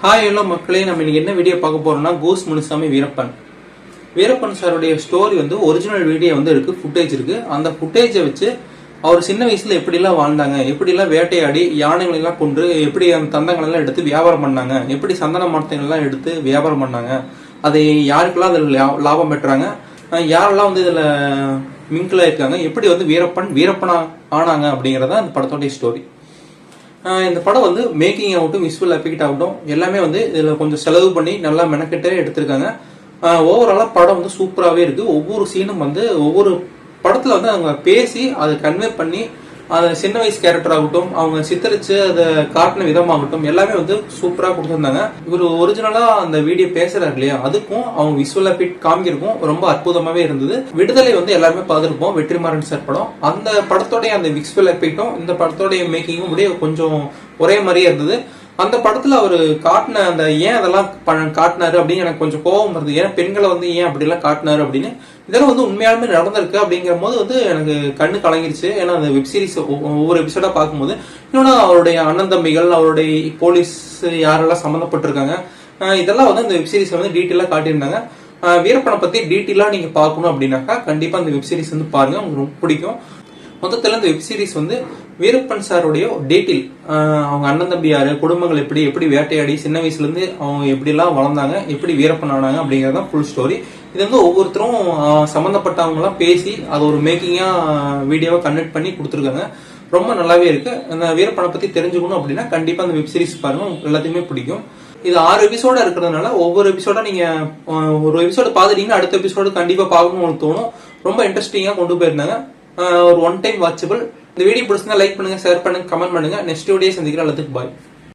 Hi hello மக்களே, நம்ம இன்னைக்கு என்ன வீடியோ பார்க்க போறோம்னா கோஸ் முனுசாமி வீரப்பன் சாருடைய ஸ்டோரி வந்து ஒரிஜினல் வீடியோ வந்து இருக்கு, ஃபுட்டேஜ் இருக்கு. அந்த ஃபுட்டேஜை வச்சு அவர் சின்ன வயசுல எப்படிலாம் வாழ்ந்தாங்க, எப்படிலாம் வேட்டையாடி யானைகளை எல்லாம் கொண்டு எப்படி அந்த தந்தங்கள் எல்லாம் எடுத்து வியாபாரம் பண்ணாங்க, எப்படி சந்தன மரத்தங்கள் எல்லாம் எடுத்து வியாபாரம் பண்ணாங்க, அதை யாருக்கெல்லாம் அதில் லாபம் பெற்றாங்க, யாரெல்லாம் வந்து இதுல மிங்கில் இருக்காங்க, எப்படி வந்து வீரப்பனா ஆனாங்க அப்படிங்கறத அந்த படத்தோடைய ஸ்டோரி. இந்த படம் வந்து மேக்கிங் ஆகட்டும், விசுவல் எஃபெக்ட் ஆகட்டும், எல்லாமே வந்து இதுல கொஞ்சம் செலவு பண்ணி நல்லா மெனக்கிட்டே எடுத்திருக்காங்க. ஓவராலா படம் வந்து சூப்பராகவே இருக்கு. ஒவ்வொரு சீனும் வந்து ஒவ்வொரு படத்துல வந்து அவங்க பேசி அதை கன்வே பண்ணி அந்த சின்ன வயசு கேரக்டர் ஆகட்டும், அவங்க சித்தரிச்சு அதை காட்டின விதமாகட்டும், எல்லாமே வந்து சூப்பரா கொடுத்துருந்தாங்க. இவர் ஒரிஜினலா அந்த வீடியோ பேசுறாரு இல்லையா, அதுக்கும் அவங்க விசுவல் எஃபெக்ட் காமிக்கிறதுக்கும் ரொம்ப அற்புதமாவே இருந்தது. விடுதலை வந்து எல்லாருமே பார்த்துருப்போம், வெற்றிமாறன் சார் படம். அந்த படத்தோடைய அந்த விசுவல் எஃபெக்டும் இந்த படத்தோடைய மேக்கிங்கும் அப்படியே கொஞ்சம் ஒரே மாதிரியே இருந்தது. அந்த படத்துல அவரு காட்டின அந்த ஏன் அதெல்லாம் காட்டினாரு அப்படின்னு எனக்கு கொஞ்சம் கோபம் வருது. ஏன்னா பெண்களை வந்து ஏன் அப்படி எல்லாம் காட்டினாரு அப்படின்னு. இதெல்லாம் வந்து உண்மையாலுமே நடந்திருக்கு அப்படிங்கிற போது வந்து எனக்கு கண்ணு கலங்கிருச்சு. ஏன்னா அந்த வெப் சீரிஸ் ஒவ்வொரு எபிசோடா பார்க்கும்போது இன்னொன்னு அவருடைய அண்ணன் தம்பிகள், அவருடைய போலீஸ் யாரெல்லாம் சம்மந்தப்பட்டிருக்காங்க, இதெல்லாம் வந்து அந்த வெப் சீரிஸ் வந்து டீட்டெயிலா காட்டியிருந்தாங்க. வீரப்பனை பத்தி டீட்டெயிலா நீங்க பார்க்கணும் அப்படின்னாக்கா கண்டிப்பா அந்த வெப் சீரிஸ் வந்து பாருங்க, உங்களுக்கு ரொம்ப பிடிக்கும். மொத்தத்துல இந்த வெப் சீரிஸ் வந்து வீரப்பன் சாருடைய டீட்டெயில், அவங்க அண்ணன் தம்பி யாரு, குடும்பங்கள் எப்படி வேட்டையாடி சின்ன வயசுல இருந்து அவங்க எப்படி எல்லாம் வளர்ந்தாங்க, எப்படி வீரப்பன் ஆனாங்க அப்படிங்கறதான் ஃபுல் ஸ்டோரி. இது வந்து ஒவ்வொருத்தரும் சம்பந்தப்பட்டவங்க எல்லாம் பேசி அது ஒரு மேக்கிங்கா வீடியோவா கன்வெர்ட் பண்ணி கொடுத்துருக்காங்க. ரொம்ப நல்லாவே இருக்கு. அந்த வீரப்பனை பத்தி தெரிஞ்சுக்கணும் அப்படின்னா கண்டிப்பா அந்த வெப் சீரிஸ் பாருங்க, எல்லாத்தையுமே பிடிக்கும். இது 6 எபிசோடா இருக்கிறதுனால ஒவ்வொரு எபிசோடா நீங்க ஒரு எபிசோடு பாத்துட்டீங்கன்னா அடுத்த எபிசோடு கண்டிப்பா பார்க்கணும்னு உங்களுக்கு தோணும். ரொம்ப இன்ட்ரெஸ்டிங்கா கொண்டு போயிருந்தாங்க. ஒரு ஒன் டைம் வாட்சபிள். இந்த வீடியோ பிடிச்சிருந்தா லைக் பண்ணுங்க, ஷேர் பண்ணுங்க, கமெண்ட் பண்ணுங்க. நெக்ஸ்ட் வீடியோ சந்திக்கிறேன். எல்லாத்துக்கும் பாய்.